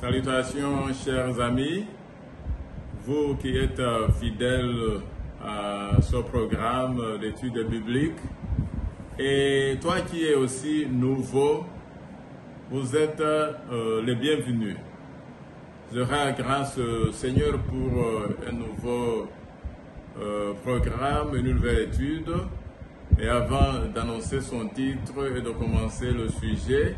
Salutations, chers amis, vous qui êtes fidèles à ce programme d'études bibliques, et toi qui es aussi nouveau, vous êtes les bienvenus. Je rends grâce Seigneur pour un nouveau programme, une nouvelle étude. Et avant d'annoncer son titre et de commencer le sujet,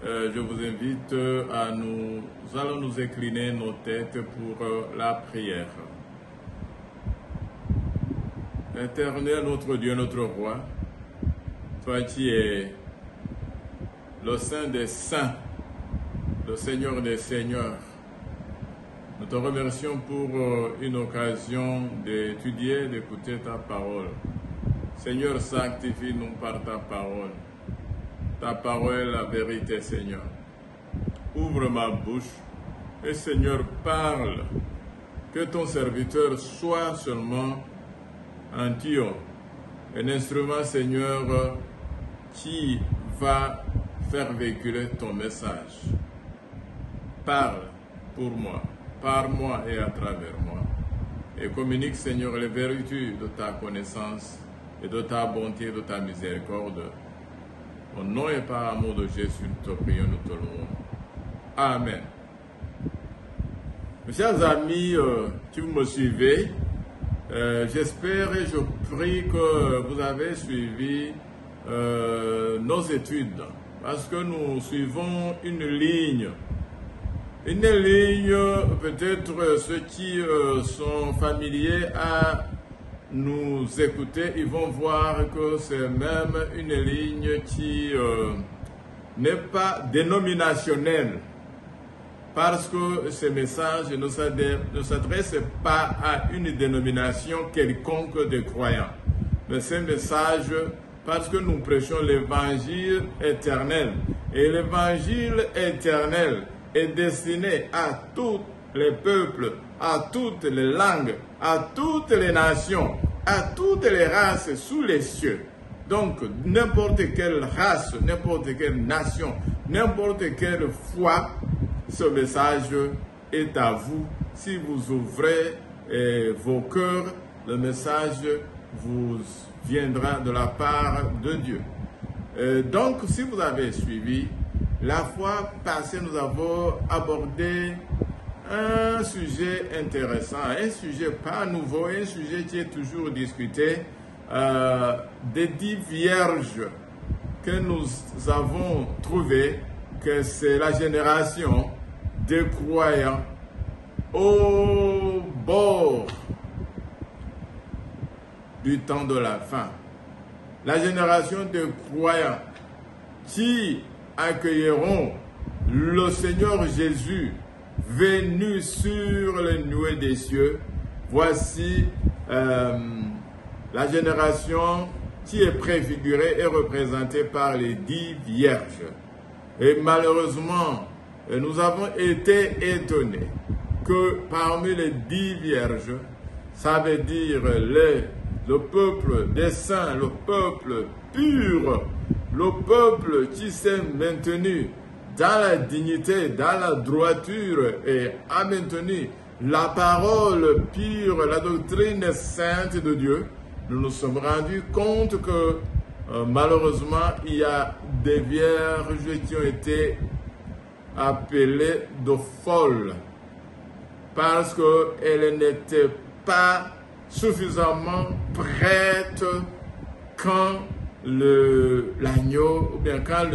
je vous invite à nous allons nous incliner nos têtes pour la prière. Éternel, notre Dieu, notre Roi, toi qui es le Saint des Saints, le Seigneur des Seigneurs, nous te remercions pour une occasion d'étudier, d'écouter ta parole. Seigneur, sanctifie-nous par ta parole. Ta parole est la vérité, Seigneur. Ouvre ma bouche et Seigneur, parle. Que ton serviteur soit seulement un tuyau, un instrument, Seigneur, qui va faire véhiculer ton message. Parle pour moi, par moi et à travers moi. Et communique, Seigneur, les vertus de ta connaissance et de ta bonté et de ta miséricorde. Au nom et par amour de Jésus, nous te prions, nous te louons. Amen. Mes chers amis qui me suivez, j'espère et je prie que vous avez suivi nos études, parce que nous suivons une ligne. Une ligne, peut-être ceux qui sont familiers à nous écouter, ils vont voir que c'est même une ligne qui n'est pas dénominationnelle, parce que ce message ne s'adresse pas à une dénomination quelconque de croyants, mais ce message parce que nous prêchons l'évangile éternel, et l'évangile éternel est destiné à tous les peuples, à toutes les langues, à toutes les nations, à toutes les races sous les cieux. Donc, n'importe quelle race, n'importe quelle nation, n'importe quelle foi, ce message est à vous. Si vous ouvrez vos cœurs, le message vous viendra de la part de Dieu. Donc, si vous avez suivi, la fois passée, nous avons abordé un sujet intéressant, un sujet pas nouveau, un sujet qui est toujours discuté, des 10 vierges que nous avons trouvé, que c'est la génération des croyants au bord du temps de la fin. La génération des croyants qui accueilleront le Seigneur Jésus venu sur les nuées des cieux. Voici la génération qui est préfigurée et représentée par les 10 vierges. Et malheureusement, nous avons été étonnés que parmi les 10 vierges, ça veut dire le peuple des saints, le peuple pur, le peuple qui s'est maintenu dans la dignité, dans la droiture et a maintenu la parole pure, la doctrine sainte de Dieu, nous nous sommes rendus compte que malheureusement il y a des vierges qui ont été appelées de folles parce qu'elles n'étaient pas suffisamment prêtes quand l'agneau, ou bien quand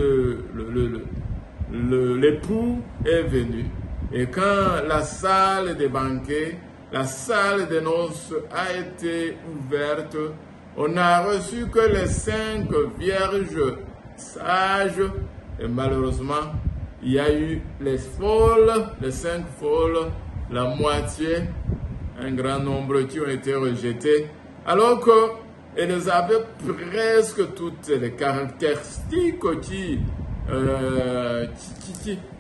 l'époux est venu. Et quand la salle des banquets, la salle des noces a été ouverte, on n'a reçu que les 5 vierges sages. Et malheureusement, il y a eu les folles, les 5 folles, la moitié, un grand nombre qui ont été rejetés. Alors qu'elles avaient presque toutes les caractéristiques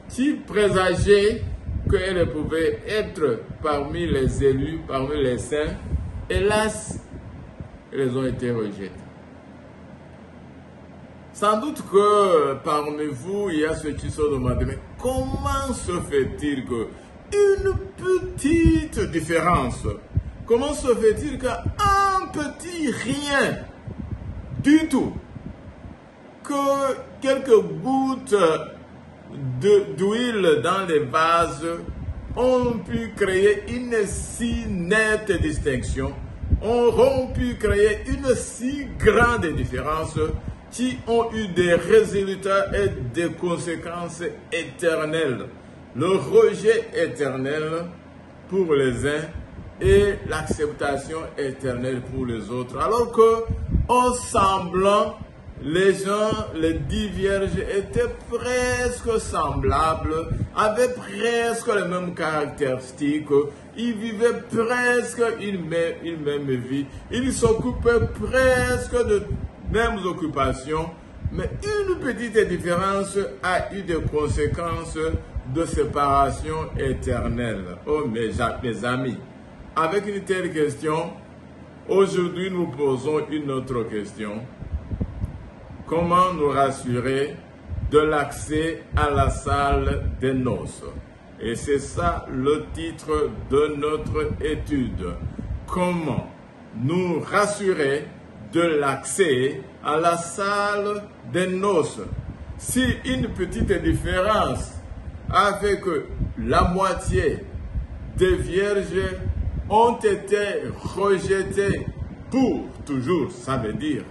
qui présageaient qu'elles pouvaient être parmi les élus, parmi les saints. Hélas, elles ont été rejetées. Sans doute que parmi vous, il y a ceux qui se demandent, mais comment se fait-il que une petite différence, comment se fait-il qu'un petit rien du tout, que quelques gouttes d'huile dans les vases ont pu créer une si nette distinction, ont pu créer une si grande différence qui ont eu des résultats et des conséquences éternelles. Le rejet éternel pour les uns et l'acceptation éternelle pour les autres. Alors que, au semblant, les gens, les 10 vierges étaient presque semblables, avaient presque les mêmes caractéristiques, ils vivaient presque une même vie, ils s'occupaient presque de mêmes occupations, mais une petite différence a eu des conséquences de séparation éternelle. Oh mes amis, avec une telle question, aujourd'hui nous posons une autre question. Comment nous rassurer de l'accès à la salle des noces? Et c'est ça le titre de notre étude. Comment nous rassurer de l'accès à la salle des noces? Si une petite différence a fait que la moitié des vierges ont été rejetées pour toujours, ça veut dire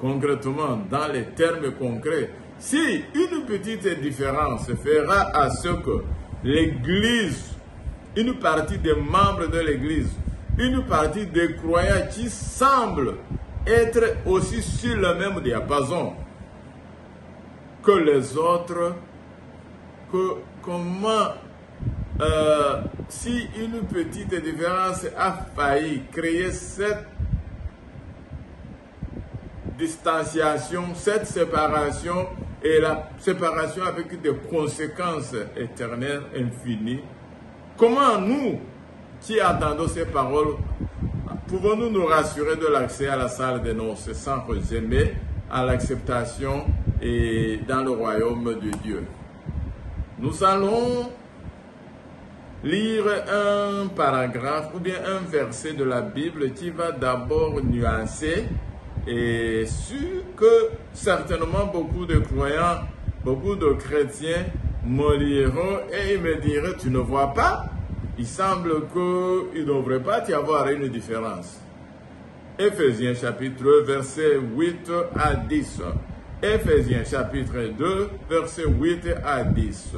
concrètement, dans les termes concrets, si une petite différence fera à ce que l'Église, une partie des membres de l'Église, une partie des croyants qui semblent être aussi sur le même diapason que les autres, si une petite différence a failli créer cette distanciation, cette séparation, et la séparation avec des conséquences éternelles, infinies, comment nous, qui attendons ces paroles, pouvons-nous nous rassurer de l'accès à la salle des noces sans résumer à l'acceptation et dans le royaume de Dieu? Nous allons lire un paragraphe ou bien un verset de la Bible qui va d'abord nuancer et sûr que certainement beaucoup de croyants, beaucoup de chrétiens me liront et ils me diront, tu ne vois pas? Il semble qu'il ne devrait pas y avoir une différence. Éphésiens chapitre 2, verset 8 à 10. Éphésiens chapitre 2, verset 8 à 10.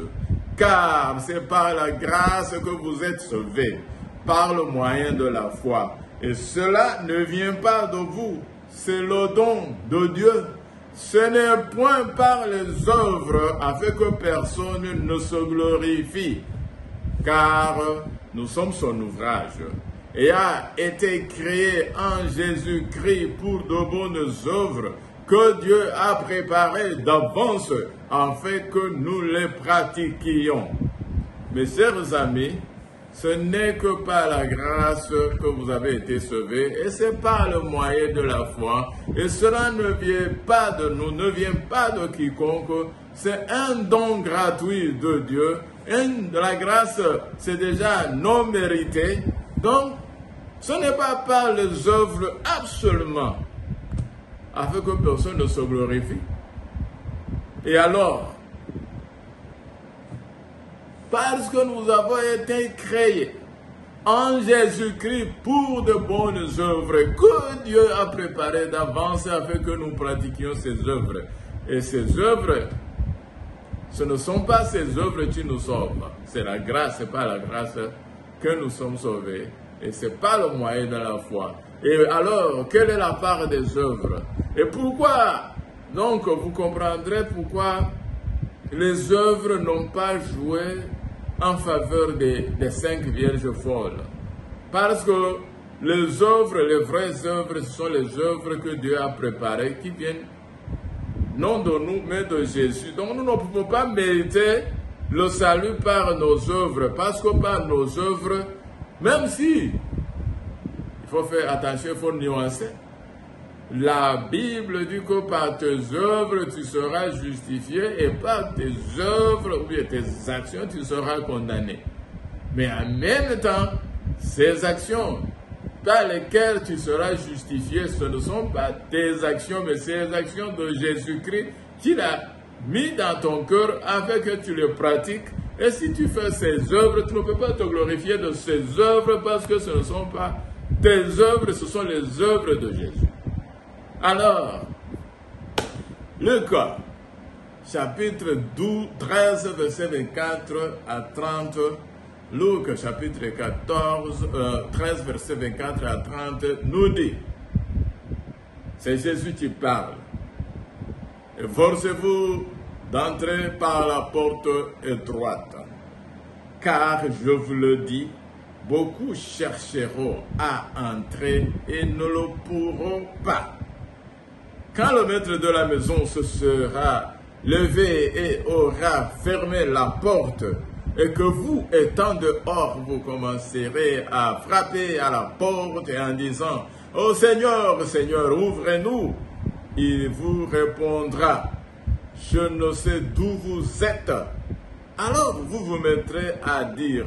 Car c'est par la grâce que vous êtes sauvés, par le moyen de la foi. Et cela ne vient pas de vous, c'est le don de Dieu. Ce n'est point par les œuvres afin que personne ne se glorifie, car nous sommes son ouvrage et a été créé en Jésus-Christ pour de bonnes œuvres que Dieu a préparées d'avance afin que nous les pratiquions. Mes chers amis, ce n'est que par la grâce que vous avez été sauvés et c'est par le moyen de la foi. Et cela ne vient pas de nous, ne vient pas de quiconque. C'est un don gratuit de Dieu. La grâce, c'est déjà non mérité. Donc, ce n'est pas par les œuvres absolument, afin que personne ne se glorifie. Et alors, parce que nous avons été créés en Jésus-Christ pour de bonnes œuvres que Dieu a préparées d'avance afin que nous pratiquions ces œuvres. Et ces œuvres, ce ne sont pas ces œuvres qui nous sauvent. C'est la grâce, c'est pas la grâce que nous sommes sauvés. Et c'est pas le moyen de la foi. Et alors, quelle est la part des œuvres? Et pourquoi? Donc, vous comprendrez pourquoi les œuvres n'ont pas joué en faveur des 5 vierges folles. Parce que les œuvres, les vraies œuvres, ce sont les œuvres que Dieu a préparées qui viennent non de nous, mais de Jésus. Donc nous ne pouvons pas mériter le salut par nos œuvres. Parce que par nos œuvres, même si, il faut faire attention, il faut nuancer. La Bible dit que par tes œuvres, tu seras justifié et par tes œuvres ou bien tes actions, tu seras condamné. Mais en même temps, ces actions par lesquelles tu seras justifié, ce ne sont pas tes actions, mais ces actions de Jésus-Christ qu'il a mis dans ton cœur afin que tu les pratiques. Et si tu fais ces œuvres, tu ne peux pas te glorifier de ces œuvres parce que ce ne sont pas tes œuvres, ce sont les œuvres de Jésus. Alors, Luc, chapitre 13, verset 24 à 30, Luc, chapitre 13, verset 24 à 30, nous dit, c'est Jésus qui parle. Efforcez-vous d'entrer par la porte étroite, car je vous le dis, beaucoup chercheront à entrer et ne le pourront pas. Quand le maître de la maison se sera levé et aura fermé la porte, et que vous, étant dehors, vous commencerez à frapper à la porte et en disant « Oh Seigneur, Seigneur, ouvrez-nous !» Il vous répondra « Je ne sais d'où vous êtes. » Alors vous vous mettrez à dire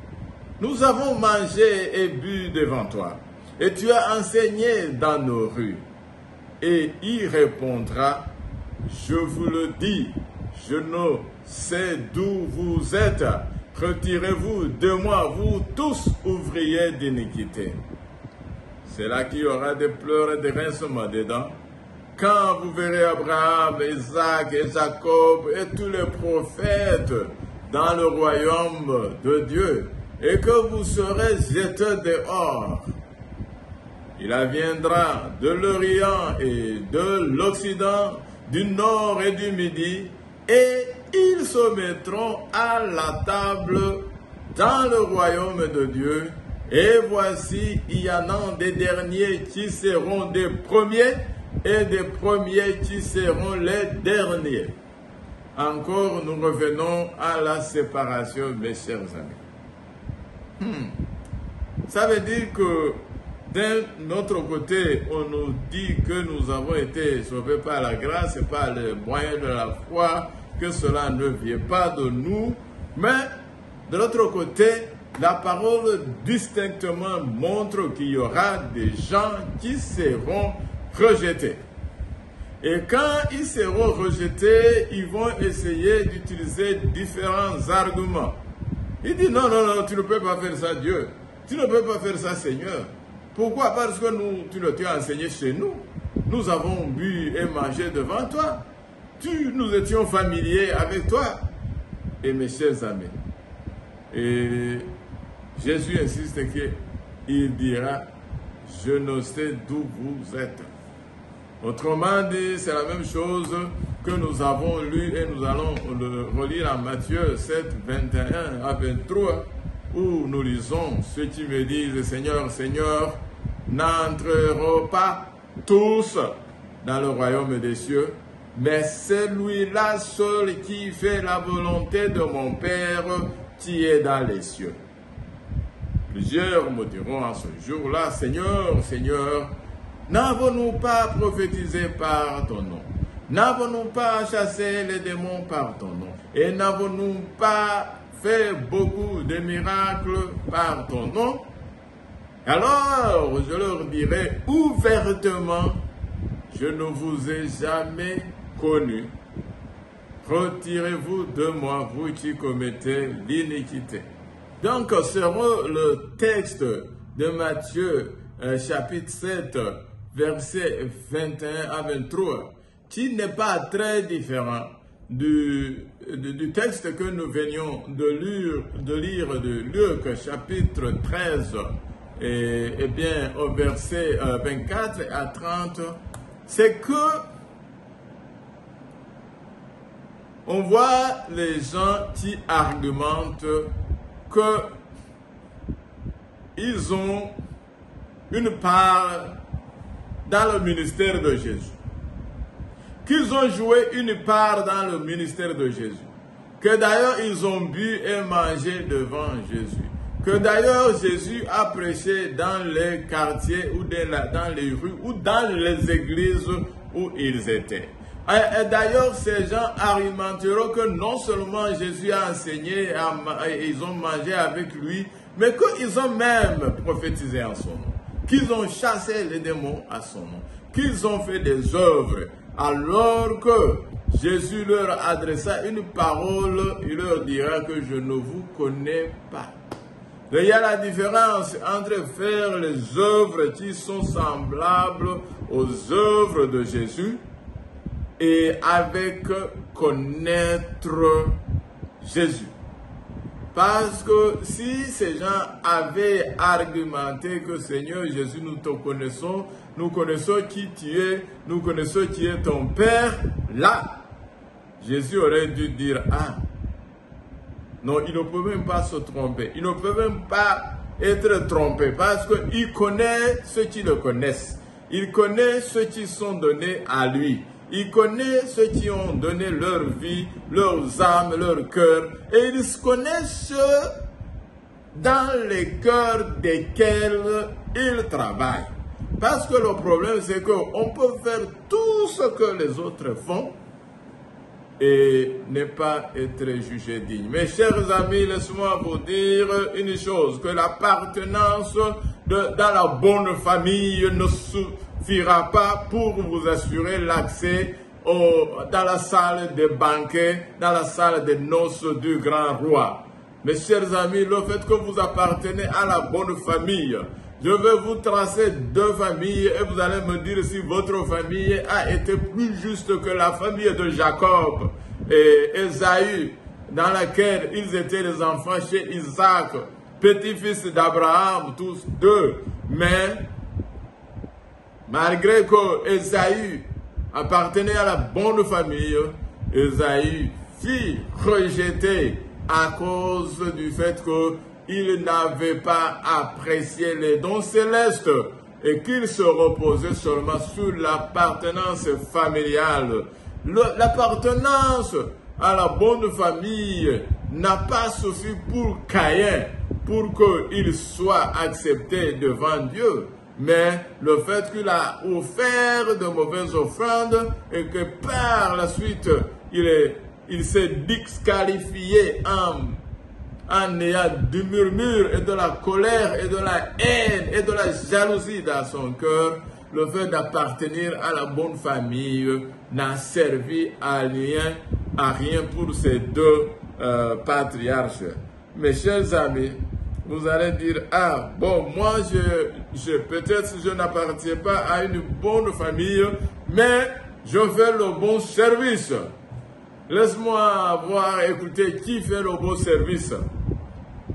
« Nous avons mangé et bu devant toi, et tu as enseigné dans nos rues. » Et il répondra « Je vous le dis, je ne sais d'où vous êtes. Retirez-vous de moi, vous tous ouvriers d'iniquité. » C'est là qu'il y aura des pleurs et des grincements des dents. Quand vous verrez Abraham, Isaac et Jacob et tous les prophètes dans le royaume de Dieu, et que vous serez jetés dehors, il viendra de l'Orient et de l'Occident, du Nord et du Midi, et ils se mettront à la table dans le royaume de Dieu. Et voici, il y en a des derniers qui seront des premiers, et des premiers qui seront les derniers. Encore, nous revenons à la séparation, mes chers amis. Ça veut dire que d'un autre côté, on nous dit que nous avons été sauvés par la grâce et par le moyen de la foi, que cela ne vient pas de nous. Mais de l'autre côté, la parole distinctement montre qu'il y aura des gens qui seront rejetés. Et quand ils seront rejetés, ils vont essayer d'utiliser différents arguments. Il dit non, non, non, tu ne peux pas faire ça, Dieu. Tu ne peux pas faire ça, Seigneur. Pourquoi? Parce que tu as enseigné chez nous. Nous avons bu et mangé devant toi. Nous étions familiers avec toi. Et mes chers amis, et Jésus insiste qu'il dira, je ne sais d'où vous êtes. Autrement dit, c'est la même chose que nous avons lu et nous allons le relire en Matthieu 7, 21 à 23, où nous lisons ceux qui me disent, Seigneur, Seigneur, n'entreront pas tous dans le royaume des cieux, mais celui-là seul qui fait la volonté de mon Père qui est dans les cieux. Plusieurs me diront en ce jour-là, Seigneur, Seigneur, n'avons-nous pas prophétisé par ton nom? N'avons-nous pas chassé les démons par ton nom? Et n'avons-nous pas fait beaucoup de miracles par ton nom? Alors, je leur dirai ouvertement, je ne vous ai jamais connu. Retirez-vous de moi, vous qui commettez l'iniquité. Donc, c'est le texte de Matthieu, chapitre 7, versets 21 à 23, qui n'est pas très différent du texte que nous venions de lire de Luc, chapitre 13, et bien au verset 24 à 30, c'est que on voit les gens qui argumentent que ils ont une part dans le ministère de Jésus, qu'ils ont joué une part dans le ministère de Jésus, que d'ailleurs ils ont bu et mangé devant Jésus, que d'ailleurs Jésus a prêché dans les quartiers ou dans les rues ou dans les églises où ils étaient. Et d'ailleurs, ces gens argumenteront que non seulement Jésus a enseigné, ils ont mangé avec lui, mais qu'ils ont même prophétisé en son nom, qu'ils ont chassé les démons à son nom, qu'ils ont fait des œuvres, alors que Jésus leur adressa une parole, il leur dira que je ne vous connais pas. Il y a la différence entre faire les œuvres qui sont semblables aux œuvres de Jésus et avec connaître Jésus. Parce que si ces gens avaient argumenté que Seigneur Jésus, nous te connaissons, nous connaissons qui tu es, nous connaissons qui est ton Père, là, Jésus aurait dû dire, ah, non, il ne peut même pas se tromper, il ne peut même pas être trompé, parce qu'il connaît ceux qui le connaissent, il connaît ceux qui sont donnés à lui. Il connaît ceux qui ont donné leur vie, leurs âmes, leur cœur. Et il connaît ceux dans les cœurs desquels il travaille. Parce que le problème, c'est qu'on peut faire tout ce que les autres font et ne pas être jugé digne. Mes chers amis, laissez-moi vous dire une chose, que l'appartenance dans la bonne famille ne suffira pas pour vous assurer l'accès dans la salle des banquets, dans la salle des noces du grand roi. Mes chers amis, le fait que vous appartenez à la bonne famille, je vais vous tracer deux familles et vous allez me dire si votre famille a été plus juste que la famille de Jacob et Ésaü, dans laquelle ils étaient les enfants chez Isaac, petit-fils d'Abraham, tous deux. Mais malgré que Ésaü appartenait à la bonne famille, Ésaü fut rejeté à cause du fait qu'il n'avait pas apprécié les dons célestes et qu'il se reposait seulement sur l'appartenance familiale. L'appartenance à la bonne famille n'a pas suffi pour Caïn, pour qu'il soit accepté devant Dieu. Mais le fait qu'il a offert de mauvaises offrandes et que par la suite, il s'est disqualifié en ayant du murmure et de la colère et de la haine et de la jalousie dans son cœur, le fait d'appartenir à la bonne famille n'a servi à rien pour ces deux patriarches. Mes chers amis, vous allez dire, ah, bon, moi, peut-être je n'appartiens pas à une bonne famille, mais je fais le bon service. Laisse-moi voir, écouter, qui fait le bon service.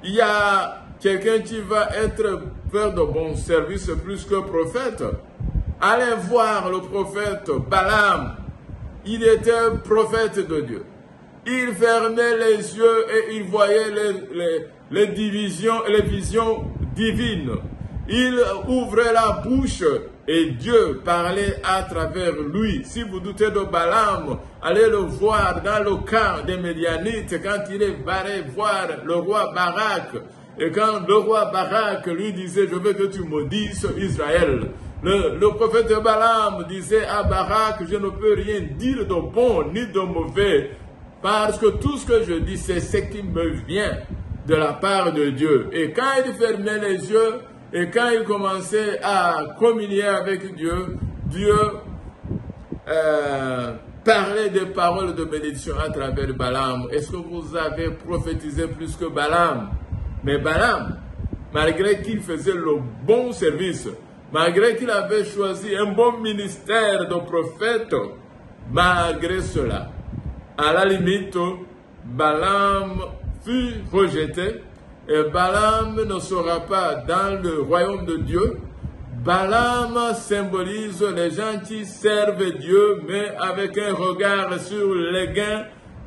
Il y a quelqu'un qui va faire de bons services plus que prophète. Allez voir le prophète Balaam. Il était prophète de Dieu. Il fermait les yeux et il voyait les visions divines. Il ouvrait la bouche et Dieu parlait à travers lui. Si vous doutez de Balaam, allez le voir dans le camp des Médianites quand il est barré voir le roi Barak. Et quand le roi Barak lui disait, je veux que tu maudisses Israël. Le prophète Balaam disait à Barak, je ne peux rien dire de bon ni de mauvais, parce que tout ce que je dis, c'est ce qui me vient de la part de Dieu. Et quand il fermait les yeux, et quand il commençait à communier avec Dieu, Dieu parlait des paroles de bénédiction à travers Balaam. Est-ce que vous avez prophétisé plus que Balaam? Mais Balaam, malgré qu'il faisait le bon service, malgré qu'il avait choisi un bon ministère de prophète, malgré cela, à la limite, Balaam fut rejeté et Balaam ne sera pas dans le royaume de Dieu. Balaam symbolise les gens qui servent Dieu, mais avec un regard sur les gains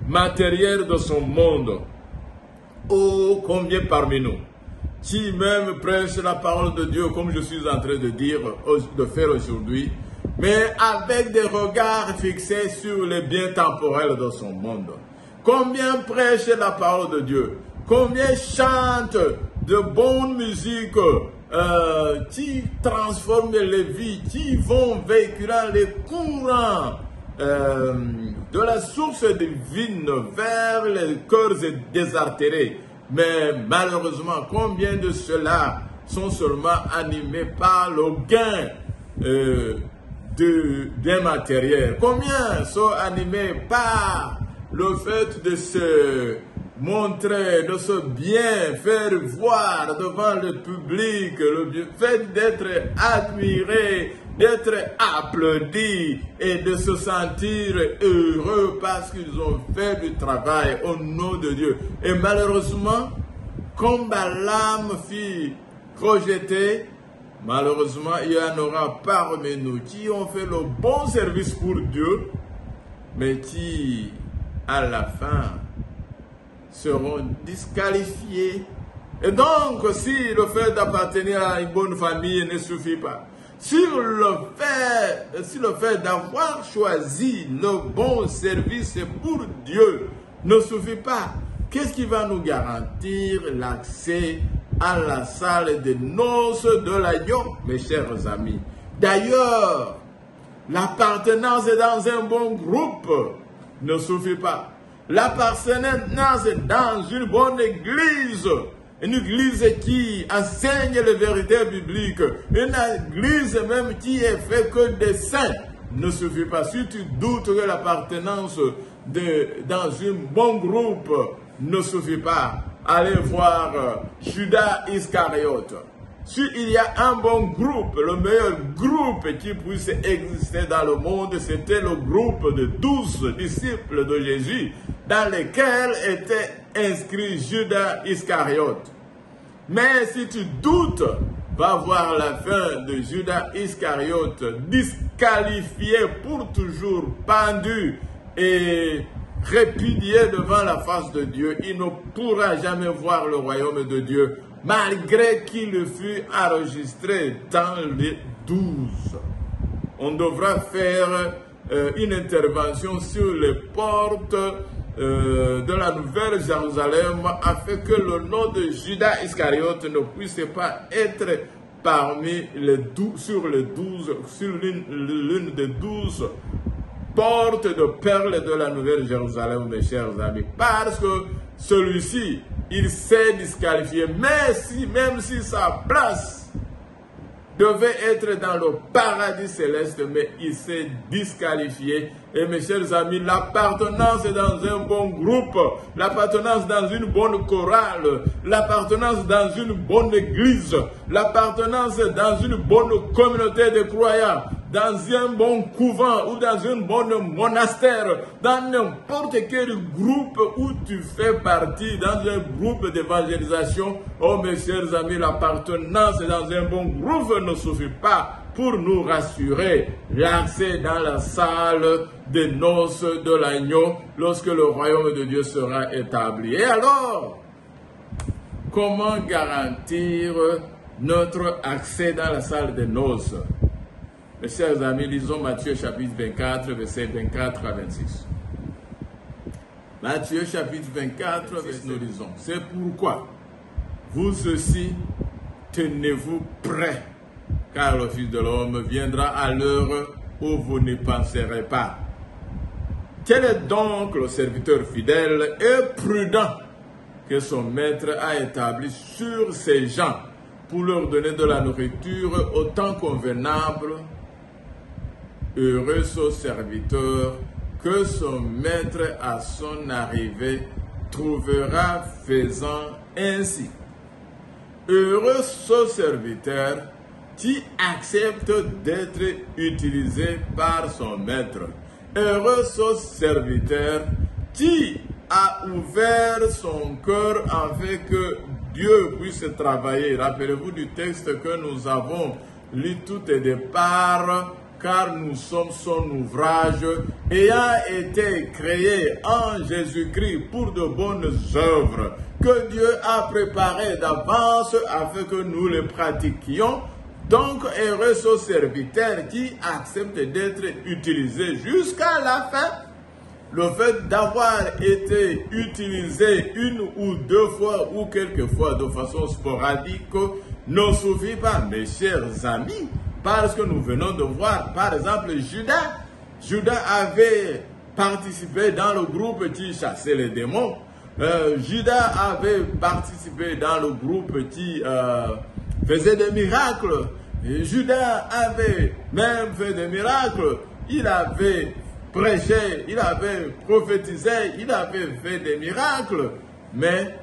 matériels de son monde. Oh, combien parmi nous, qui même prêchent la parole de Dieu, comme je suis en train de faire aujourd'hui, mais avec des regards fixés sur les biens temporels de son monde. Combien prêchent la parole de Dieu? Combien chantent de bonne musique qui transforment les vies, qui vont véhiculant les courants de la source divine vers les cœurs désartérés. Mais malheureusement, combien de ceux-là sont seulement animés par le gain d'un matériel? Combien sont animés par le fait de se montrer, de se bien faire voir devant le public, le fait d'être admiré, d'être applaudi et de se sentir heureux parce qu'ils ont fait du travail au nom de Dieu. Et malheureusement, comme Balaam fit rejeter, malheureusement, il y en aura parmi nous qui ont fait le bon service pour Dieu, mais qui, à la fin, seront disqualifiés. Et donc, si le fait d'appartenir à une bonne famille ne suffit pas, si le fait d'avoir choisi le bon service pour Dieu ne suffit pas, qu'est-ce qui va nous garantir l'accès à la salle de noces de l'agneau, mes chers amis? D'ailleurs, l'appartenance dans un bon groupe ne suffit pas. L'appartenance dans une bonne église, une église qui enseigne les vérités bibliques, une église même qui est faite que des saints, ne suffit pas. Si tu doutes que l'appartenance dans un bon groupe ne suffit pas, allez voir Judas Iscariote. S'il y a un bon groupe, le meilleur groupe qui puisse exister dans le monde, c'était le groupe de 12 disciples de Jésus, dans lesquels était inscrit Judas Iscariote. Mais si tu doutes, va voir la fin de Judas Iscariote, disqualifié pour toujours, pendu et répudié devant la face de Dieu. Il ne pourra jamais voir le royaume de Dieu, malgré qu'il fut enregistré dans les 12. On devra faire une intervention sur les portes de la Nouvelle Jérusalem afin que le nom de Judas Iscariote ne puisse pas être parmi les 12, sur l'une des 12 portes de perles de la Nouvelle Jérusalem, mes chers amis, parce que celui-ci, il s'est disqualifié, même si sa place devait être dans le paradis céleste, mais il s'est disqualifié. Et mes chers amis, l'appartenance dans un bon groupe, l'appartenance dans une bonne chorale, l'appartenance dans une bonne église, l'appartenance dans une bonne communauté de croyants, dans un bon couvent ou dans un bon monastère, dans n'importe quel groupe où tu fais partie, dans un groupe d'évangélisation, oh mes chers amis, l'appartenance dans un bon groupe ne suffit pas pour nous rassurer l'accès dans la salle des noces de l'agneau lorsque le royaume de Dieu sera établi. Et alors, comment garantir notre accès dans la salle des noces? Mes chers amis, lisons Matthieu chapitre 24, versets 24 à 26. Matthieu chapitre 24, nous lisons. C'est pourquoi, vous aussi, tenez-vous prêts, car le Fils de l'homme viendra à l'heure où vous n'y penserez pas. Quel est donc le serviteur fidèle et prudent que son maître a établi sur ces gens pour leur donner de la nourriture au temps convenable? Heureux ce serviteur que son maître à son arrivée trouvera faisant ainsi. Heureux ce serviteur qui accepte d'être utilisé par son maître. Heureux ce serviteur qui a ouvert son cœur afin que Dieu puisse travailler. Rappelez-vous du texte que nous avons lu tout au départ, car nous sommes son ouvrage, ayant été créé en Jésus-Christ pour de bonnes œuvres, que Dieu a préparées d'avance afin que nous les pratiquions. Donc, heureux ce serviteur qui accepte d'être utilisé jusqu'à la fin. le fait d'avoir été utilisé une ou deux fois ou quelquefois de façon sporadique ne suffit pas, mes chers amis, parce que nous venons de voir, par exemple, Judas. Judas avait participé dans le groupe qui chassait les démons. Judas avait participé dans le groupe qui faisait des miracles. Et Judas avait même fait des miracles. Il avait prêché, il avait prophétisé, il avait fait des miracles. Mais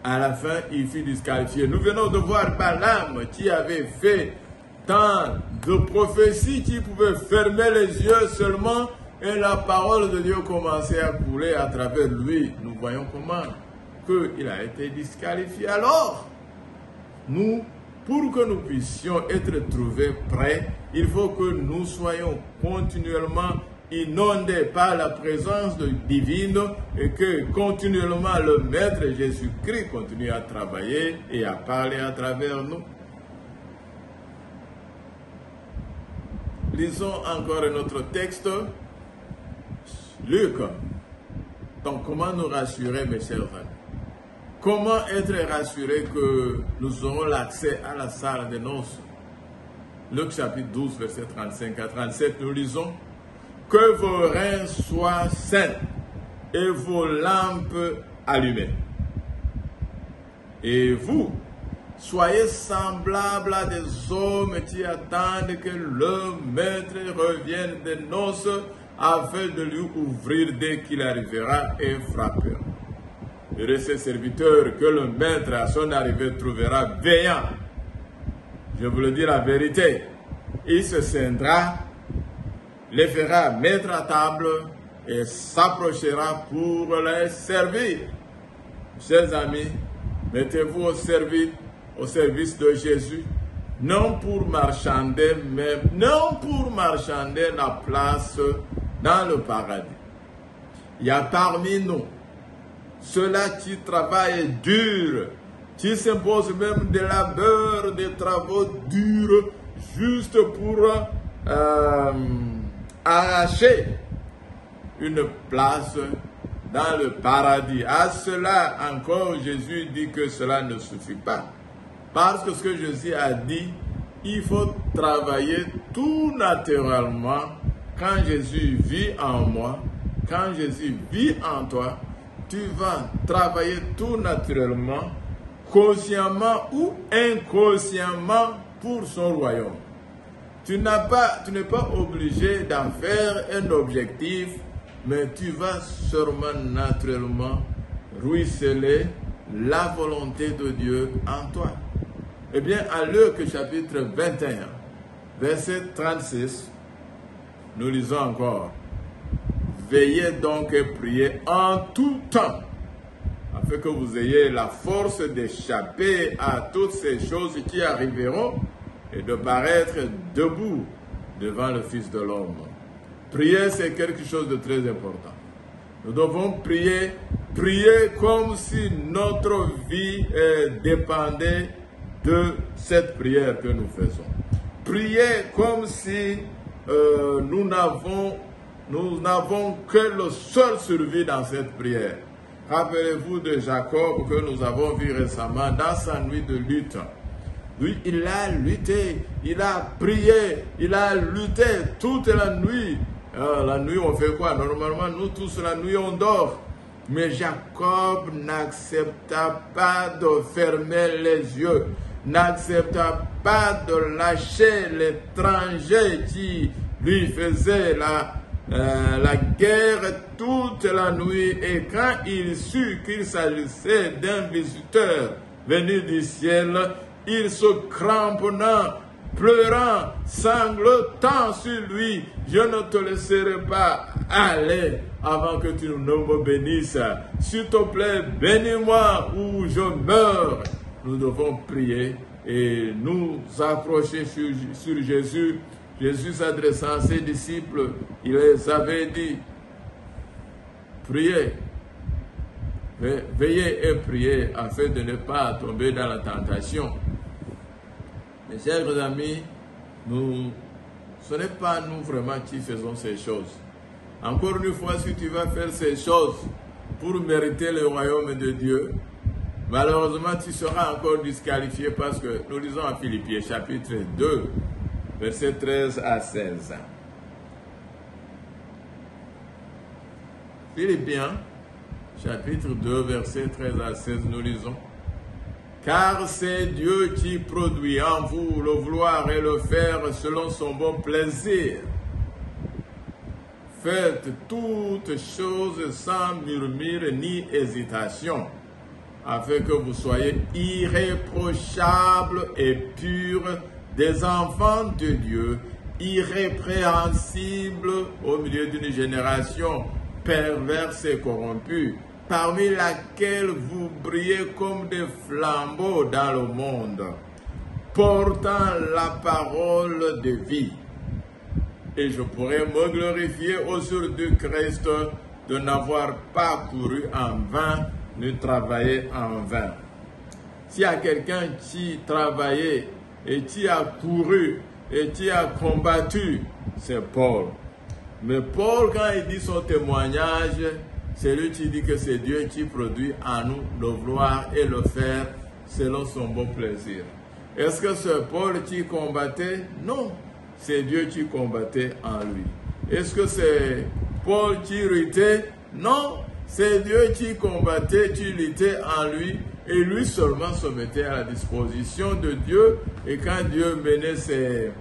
à la fin, il fut disqualifié. Nous venons de voir Balaam qui avait fait tant de prophéties qui pouvaient fermer les yeux seulement et la parole de Dieu commençait à couler à travers lui. Nous voyons comment il a été disqualifié. Alors, nous, pour que nous puissions être trouvés prêts, il faut que nous soyons continuellement inondés par la présence divine et que continuellement le Maître Jésus-Christ continue à travailler et à parler à travers nous. Lisons encore un autre texte. Luc. Donc, comment nous rassurer, mes chers amis? Comment être rassurés que nous aurons l'accès à la salle des noces? Luc chapitre 12, verset 35 à 37, nous lisons: que vos reins soient sains et vos lampes allumées. Et vous, soyez semblables à des hommes qui attendent que le maître revienne des noces afin de lui ouvrir dès qu'il arrivera et frappera. Heureux ces serviteurs que le maître à son arrivée trouvera veillant. Je vous le dis la vérité, il se scindra, les fera mettre à table et s'approchera pour les servir. Chers amis, mettez-vous au service de Jésus, non pour marchander, mais non pour marchander la place dans le paradis. Il y a parmi nous ceux-là qui travaillent dur, qui s'imposent même des labeurs, des travaux durs, juste pour arracher une place dans le paradis. À cela encore, Jésus dit que cela ne suffit pas. Parce que ce que Jésus a dit, il faut travailler tout naturellement. Quand Jésus vit en moi, quand Jésus vit en toi, tu vas travailler tout naturellement, consciemment ou inconsciemment pour son royaume. Tu n'es pas obligé d'en faire un objectif, mais tu vas sûrement naturellement ruisseler la volonté de Dieu en toi. Eh bien, à Luc chapitre 21, verset 36, nous lisons encore: veillez donc et priez en tout temps, afin que vous ayez la force d'échapper à toutes ces choses qui arriveront et de paraître debout devant le Fils de l'homme. Prier, c'est quelque chose de très important. Nous devons prier comme si notre vie dépendait de cette prière que nous faisons. Prier comme si nous n'avons que le seul survie dans cette prière. Rappelez-vous de Jacob que nous avons vu récemment dans sa nuit de lutte. Lui, il a lutté, il a prié, il a lutté toute la nuit. La nuit, on fait quoi? Normalement, nous tous, la nuit, on dort. Mais Jacob n'accepta pas de fermer les yeux, n'accepta pas de lâcher l'étranger qui lui faisait la guerre toute la nuit. Et quand il sut qu'il s'agissait d'un visiteur venu du ciel, il se cramponna, pleurant, sanglotant sur lui: je ne te laisserai pas aller avant que tu ne me bénisses. S'il te plaît, bénis-moi ou je meurs. Nous devons prier et nous accrocher sur Jésus. Jésus s'adressant à ses disciples, il les avait dit: priez, veillez et priez afin de ne pas tomber dans la tentation. Mes chers amis, ce n'est pas nous vraiment qui faisons ces choses. Encore une fois, si tu vas faire ces choses pour mériter le royaume de Dieu, malheureusement, tu seras encore disqualifié parce que nous lisons à Philippiens chapitre 2, versets 13 à 16. Philippiens chapitre 2, versets 13 à 16, nous lisons. Car c'est Dieu qui produit en vous le vouloir et le faire selon son bon plaisir. Faites toutes choses sans murmure ni hésitation, afin que vous soyez irréprochables et purs, des enfants de Dieu, irrépréhensibles au milieu d'une génération perverse et corrompue, parmi laquelle vous brillez comme des flambeaux dans le monde, portant la parole de vie. Et je pourrais me glorifier au jour du Christ de n'avoir pas couru en vain, ni travaillé en vain. S'il y a quelqu'un qui travaillait et qui a couru et qui a combattu, c'est Paul. Mais Paul, quand il dit son témoignage, c'est lui qui dit que c'est Dieu qui produit en nous le vouloir et le faire selon son bon plaisir. Est-ce que c'est Paul qui combattait? Non, c'est Dieu qui combattait en lui. Est-ce que c'est Paul qui luttait? Non, c'est Dieu qui combattait, qui luttait en lui, et lui seulement se mettait à la disposition de Dieu. Et quand Dieu menait ses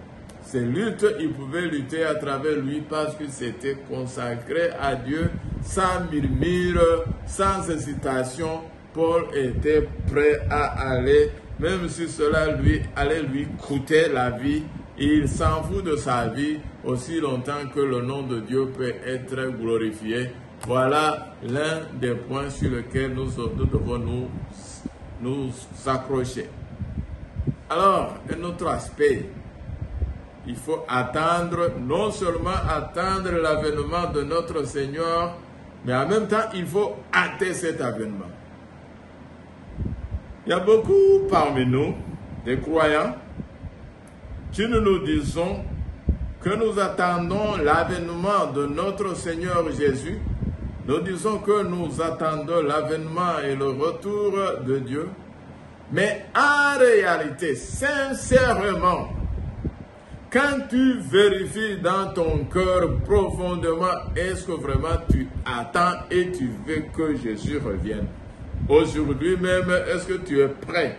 luttes, il pouvait lutter à travers lui parce qu'il s'était consacré à Dieu sans murmure, sans hésitation. Paul était prêt à aller, même si cela allait lui coûter la vie. Il s'en fout de sa vie aussi longtemps que le nom de Dieu peut être glorifié. Voilà l'un des points sur lesquels nous devons nous accrocher. Alors, un autre aspect, il faut attendre, non seulement attendre l'avènement de notre Seigneur, mais en même temps, il faut hâter cet avènement. Il y a beaucoup parmi nous, des croyants, qui nous disons que nous attendons l'avènement de notre Seigneur Jésus. Nous disons que nous attendons l'avènement et le retour de Dieu. Mais en réalité, sincèrement, quand tu vérifies dans ton cœur profondément, est-ce que vraiment tu attends et tu veux que Jésus revienne? Aujourd'hui même, est-ce que tu es prêt?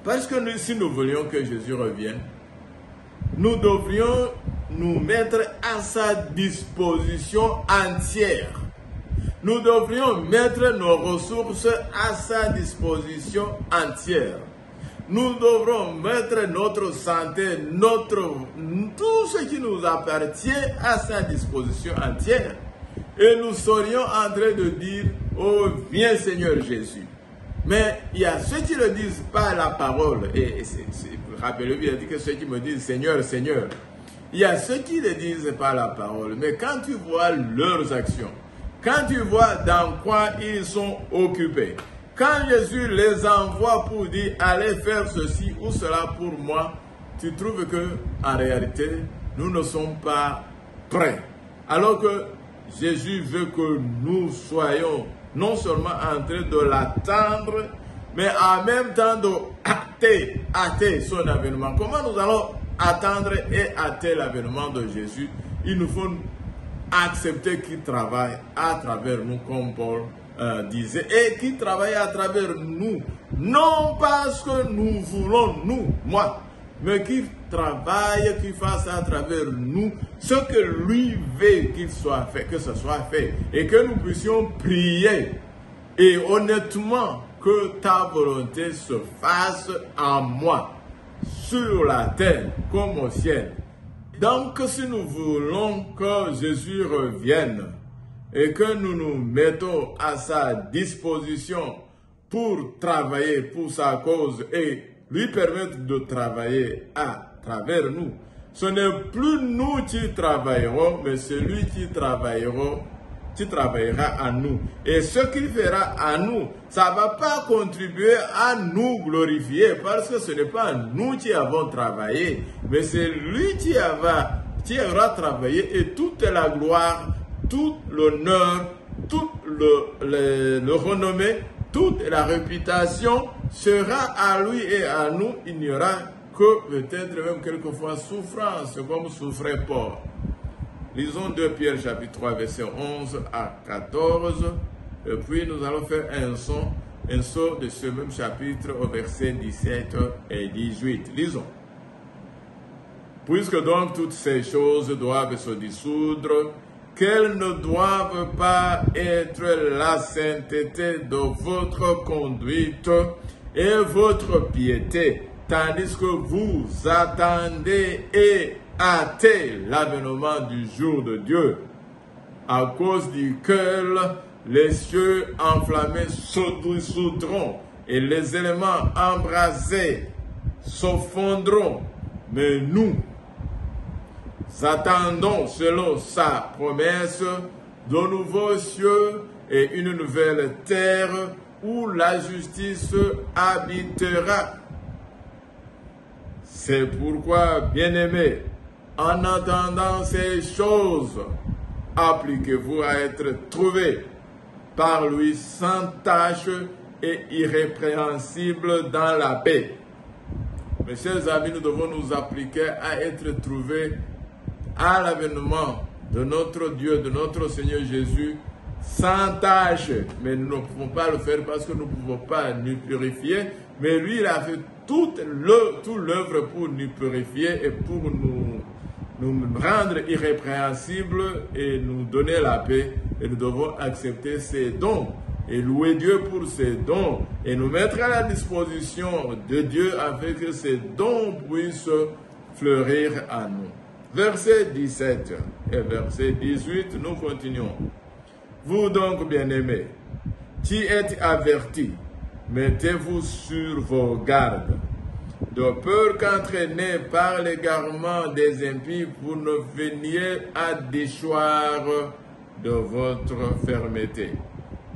Parce que si nous voulions que Jésus revienne, nous devrions nous mettre à sa disposition entière. Nous devrions mettre nos ressources à sa disposition entière. Nous devrons mettre notre santé, tout ce qui nous appartient à sa disposition entière. Et nous serions en train de dire, oh, viens Seigneur Jésus. Mais il y a ceux qui ne disent pas la parole. Et rappelez-vous, il a dit que ceux qui me disent Seigneur, Seigneur. Il y a ceux qui ne disent pas la parole. Mais quand tu vois leurs actions, quand tu vois dans quoi ils sont occupés, quand Jésus les envoie pour dire allez faire ceci ou cela pour moi, tu trouves que en réalité, nous ne sommes pas prêts. Alors que Jésus veut que nous soyons non seulement en train de l'attendre, mais en même temps de hâter son avènement. Comment nous allons attendre et hâter l'avènement de Jésus? Il nous faut accepter qu'il travaille à travers nous, comme Paul disait, et qu'il travaille à travers nous, non parce que nous voulons, moi, mais qu'il travaille, qu'il fasse à travers nous ce que lui veut qu'il soit fait, que ce soit fait, et que nous puissions prier, et honnêtement, que ta volonté se fasse en moi, sur la terre comme au ciel. Donc, si nous voulons que Jésus revienne et que nous nous mettons à sa disposition pour travailler pour sa cause et lui permettre de travailler à travers nous, ce n'est plus nous qui travaillerons, mais c'est lui qui travaillera à nous. Et ce qu'il fera à nous, ça ne va pas contribuer à nous glorifier, parce que ce n'est pas nous qui avons travaillé, mais c'est lui qui tu auras travaillé et toute la gloire, tout l'honneur, tout le renommée, toute la réputation sera à lui et à nous. Il n'y aura que peut-être même quelquefois souffrance comme souffrait Paul. Lisons 2 Pierre chapitre 3 verset 11 à 14 et puis nous allons faire un saut de ce même chapitre au verset 17 et 18. Lisons. Puisque donc toutes ces choses doivent se dissoudre, qu'elles ne doivent pas être la sainteté de votre conduite et votre piété, tandis que vous attendez et hâtez l'avènement du jour de Dieu, à cause duquel les cieux enflammés se dissoudront et les éléments embrasés se fondront. Mais nous attendons selon sa promesse de nouveaux cieux et une nouvelle terre où la justice habitera. C'est pourquoi, bien-aimés, en attendant ces choses, appliquez-vous à être trouvés par lui sans tache et irrépréhensible dans la paix. Mes chers amis, nous devons nous appliquer à être trouvés à l'avènement de notre Dieu, de notre Seigneur Jésus, sans tâche. Mais nous ne pouvons pas le faire parce que nous ne pouvons pas nous purifier. Mais lui, il a fait toute l'œuvre pour nous purifier et pour nous rendre irrépréhensibles et nous donner la paix. Et nous devons accepter ces dons et louer Dieu pour ces dons et nous mettre à la disposition de Dieu afin que ces dons puissent fleurir à nous. Verset 17 et verset 18, nous continuons. Vous donc, bien-aimés, qui êtes avertis, mettez-vous sur vos gardes, de peur qu'entraînés par l'égarement des impies, vous ne veniez à déchoir de votre fermeté.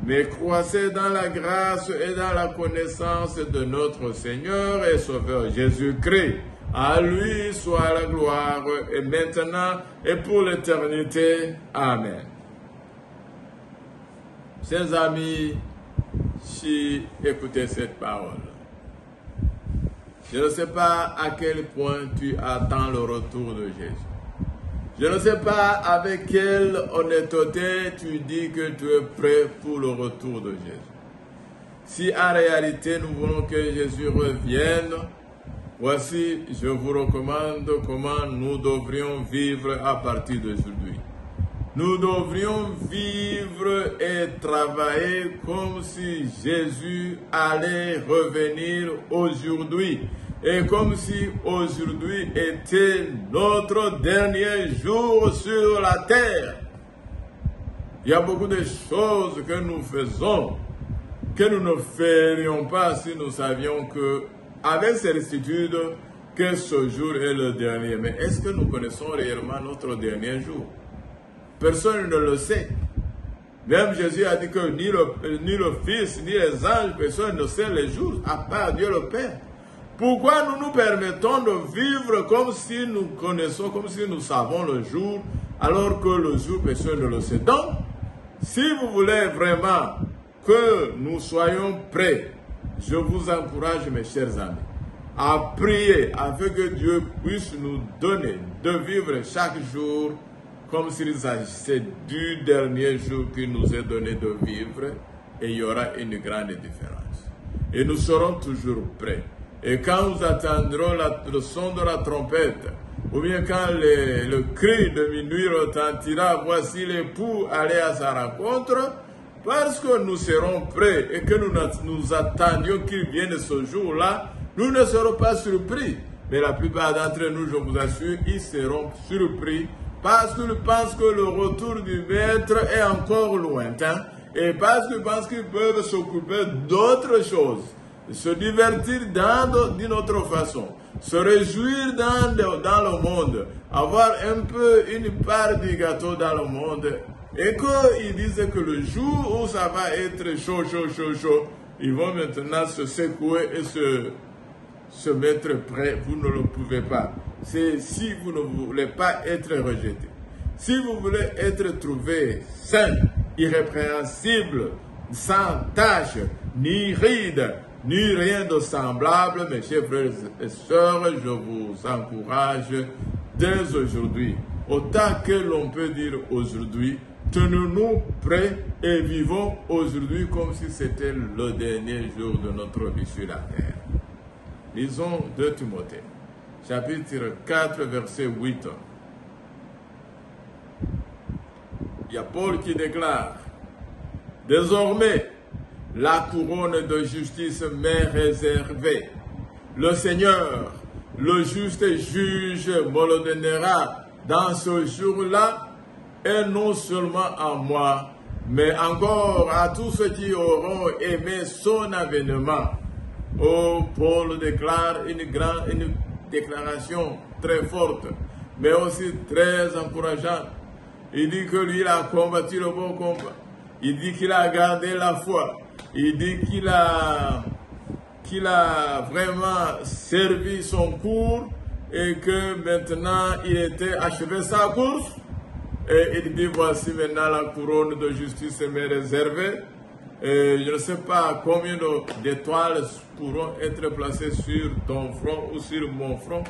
Mais croissez dans la grâce et dans la connaissance de notre Seigneur et Sauveur Jésus-Christ. À lui soit la gloire, et maintenant et pour l'éternité. Amen. Chers amis, si écoutez cette parole, je ne sais pas à quel point tu attends le retour de Jésus. Je ne sais pas avec quelle honnêteté tu dis que tu es prêt pour le retour de Jésus. Si en réalité nous voulons que Jésus revienne, voici, je vous recommande comment nous devrions vivre à partir d'aujourd'hui. Nous devrions vivre et travailler comme si Jésus allait revenir aujourd'hui. Et comme si aujourd'hui était notre dernier jour sur la terre. Il y a beaucoup de choses que nous faisons que nous ne ferions pas si nous savions que, avec certitude, que ce jour est le dernier. Mais est-ce que nous connaissons réellement notre dernier jour? Personne ne le sait. Même Jésus a dit que ni le Fils, ni les anges, personne ne sait les jours, à part Dieu le Père. Pourquoi nous nous permettons de vivre comme si nous connaissons, comme si nous savons le jour, alors que le jour, personne ne le sait? Donc, si vous voulez vraiment que nous soyons prêts, je vous encourage, mes chers amis, à prier afin que Dieu puisse nous donner de vivre chaque jour comme s'il s'agissait du dernier jour qu'il nous est donné de vivre, et il y aura une grande différence. Et nous serons toujours prêts. Et quand nous attendrons le son de la trompette, ou bien quand le cri de minuit retentira, voici l'époux aller à sa rencontre, parce que nous serons prêts et que nous attendions qu'il vienne ce jour-là, nous ne serons pas surpris. Mais la plupart d'entre nous, je vous assure, ils seront surpris parce qu'ils pensent que le retour du maître est encore lointain et parce qu'ils pensent qu'ils peuvent s'occuper d'autres choses. Se divertir d'une autre façon, se réjouir dans le monde, avoir un peu une part du gâteau dans le monde, et qu'ils disent que le jour où ça va être chaud, ils vont maintenant se secouer et se mettre prêts. Vous ne le pouvez pas. c'est si vous ne voulez pas être rejeté. Si vous voulez être trouvé saint, irrépréhensible, sans tache, ni ride, ni rien de semblable, mes chers frères et sœurs, je vous encourage dès aujourd'hui, autant que l'on peut dire aujourd'hui, tenons-nous prêts et vivons aujourd'hui comme si c'était le dernier jour de notre vie sur la terre. Lisons 2 Timothée, chapitre 4, verset 8. Il y a Paul qui déclare, « Désormais, la couronne de justice m'est réservée. Le Seigneur, le juste juge, me le donnera dans ce jour-là, et non seulement à moi, mais encore à tous ceux qui auront aimé son avènement. » Oh, Paul déclare une déclaration très forte, mais aussi très encourageante. Il dit que lui, il a combattu le bon combat. Il dit qu'il a gardé la foi. Il dit qu'il a vraiment servi son cours et que maintenant il était achevé sa course. Et il dit, voici maintenant la couronne de justice m'est réservée. Et je ne sais pas combien d'étoiles pourront être placées sur ton front ou sur mon front.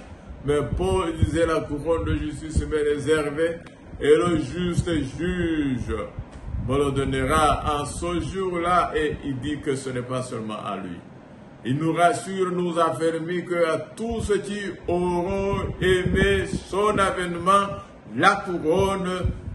Mais Paul disait, la couronne de justice m'est réservée. Et le juste juge me le donnera en ce jour-là. Et il dit que ce n'est pas seulement à lui. Il nous rassure, nous affermit qu'à tous ceux qui auront aimé son avènement, la couronne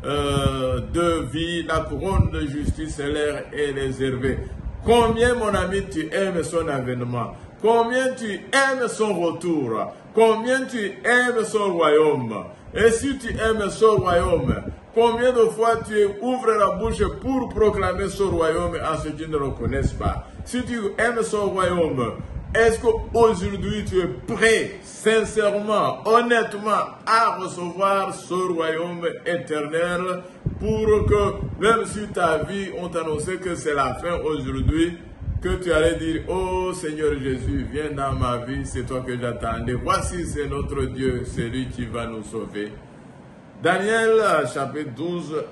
de vie, la couronne de justice leur est réservée. Combien, mon ami, tu aimes son avènement? Combien tu aimes son retour? Combien tu aimes son royaume? Et si tu aimes son royaume, combien de fois tu ouvres la bouche pour proclamer son royaume à ceux qui ne le connaissent pas? Si tu aimes son royaume, est-ce qu'aujourd'hui tu es prêt, sincèrement, honnêtement, à recevoir ce royaume éternel pour que, même si ta vie, on t'annonçait que c'est la fin aujourd'hui, que tu allais dire, oh Seigneur Jésus, viens dans ma vie, c'est toi que j'attendais. Voici, c'est notre Dieu, c'est lui qui va nous sauver. Daniel, chapitre 12,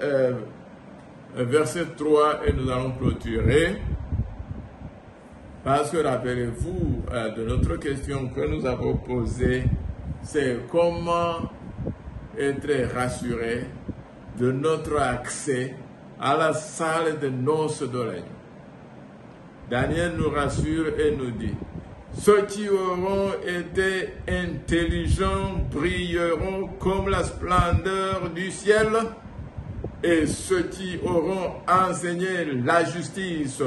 verset 3, et nous allons clôturer. Parce que rappelez-vous de notre question que nous avons posée, c'est comment être rassuré de notre accès à la salle de noces de l'agneau. Daniel nous rassure et nous dit, ceux qui auront été intelligents brilleront comme la splendeur du ciel, et ceux qui auront enseigné la justice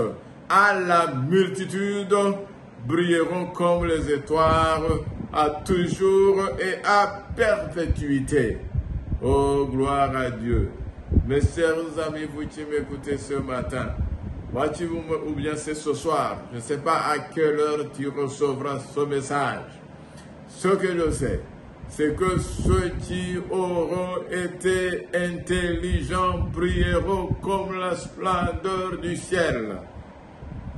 à la multitude brilleront comme les étoiles à toujours et à perpétuité. Oh, gloire à Dieu. Mes chers amis, vous qui m'écoutez ce matin, ou bien c'est ce soir, je ne sais pas à quelle heure tu recevras ce message. Ce que je sais, c'est que ceux qui auront été intelligents brilleront comme la splendeur du ciel.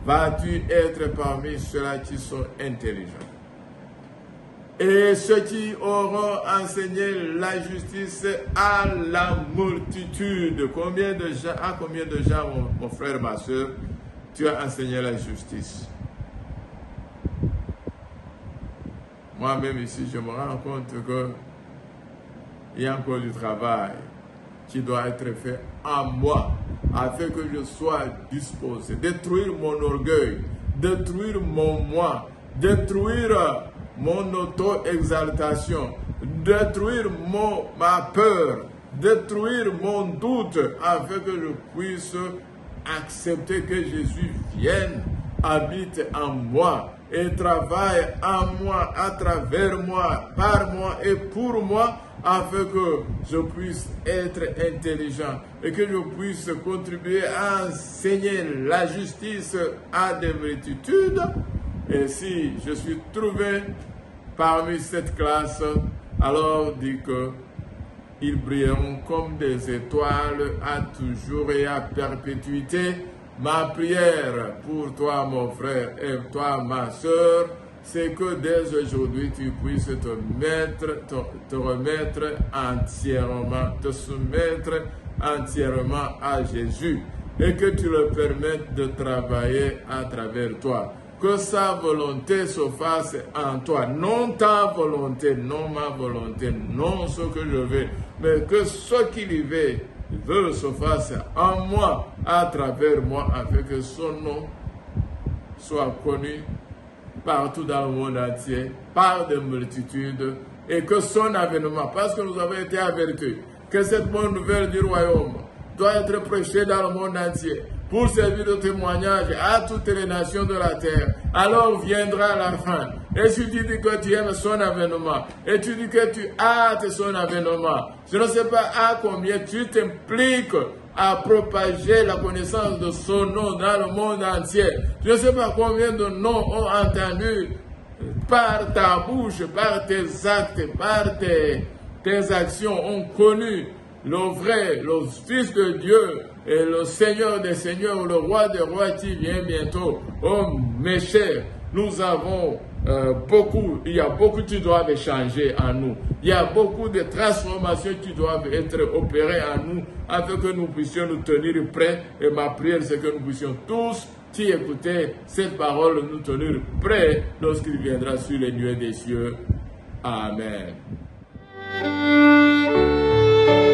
Vas-tu être parmi ceux-là qui sont intelligents? Et ceux qui auront enseigné la justice à la multitude. Combien de gens, mon frère, ma soeur, tu as enseigné la justice? Moi-même ici, je me rends compte qu'il y a encore du travail qui doit être fait en moi, afin que je sois disposé, détruire mon orgueil, détruire mon moi, détruire mon auto-exaltation, détruire ma peur, détruire mon doute, afin que je puisse accepter que Jésus vienne, habite en moi et travaille en moi, à travers moi, par moi et pour moi, afin que je puisse être intelligent et que je puisse contribuer à enseigner la justice à des multitudes. Et si je suis trouvé parmi cette classe, alors dit que ils brilleront comme des étoiles à toujours et à perpétuité. Ma prière pour toi, mon frère, et toi, ma soeur, c'est que dès aujourd'hui, tu puisses te remettre entièrement, te soumettre entièrement à Jésus et que tu le permettes de travailler à travers toi. Que sa volonté se fasse en toi, non ta volonté, non ma volonté, non ce que je veux, mais que ce qu'il veut se fasse en moi, à travers moi, afin que son nom soit connu partout dans le monde entier, par des multitudes, et que son avènement, parce que nous avons été avertis, que cette bonne nouvelle du royaume doit être prêchée dans le monde entier, pour servir de témoignage à toutes les nations de la terre. Alors viendra la fin. Et si tu dis que tu aimes son avènement, et tu dis que tu hâtes son avènement, je ne sais pas à combien tu t'impliques à propager la connaissance de son nom dans le monde entier. Je ne sais pas combien de noms ont entendu par ta bouche, par tes actes, par tes actions, ont connu le vrai, le Fils de Dieu et le Seigneur des Seigneurs, le Roi des Rois qui vient bientôt. Oh mes chers, nous avons il y a beaucoup qui doivent changer en nous. Il y a beaucoup de transformations qui doivent être opérées en nous afin que nous puissions nous tenir prêts. Et ma prière, c'est que nous puissions tous qui écouter cette parole, nous tenir prêts lorsqu'il viendra sur les nuées des cieux. Amen. Thank you.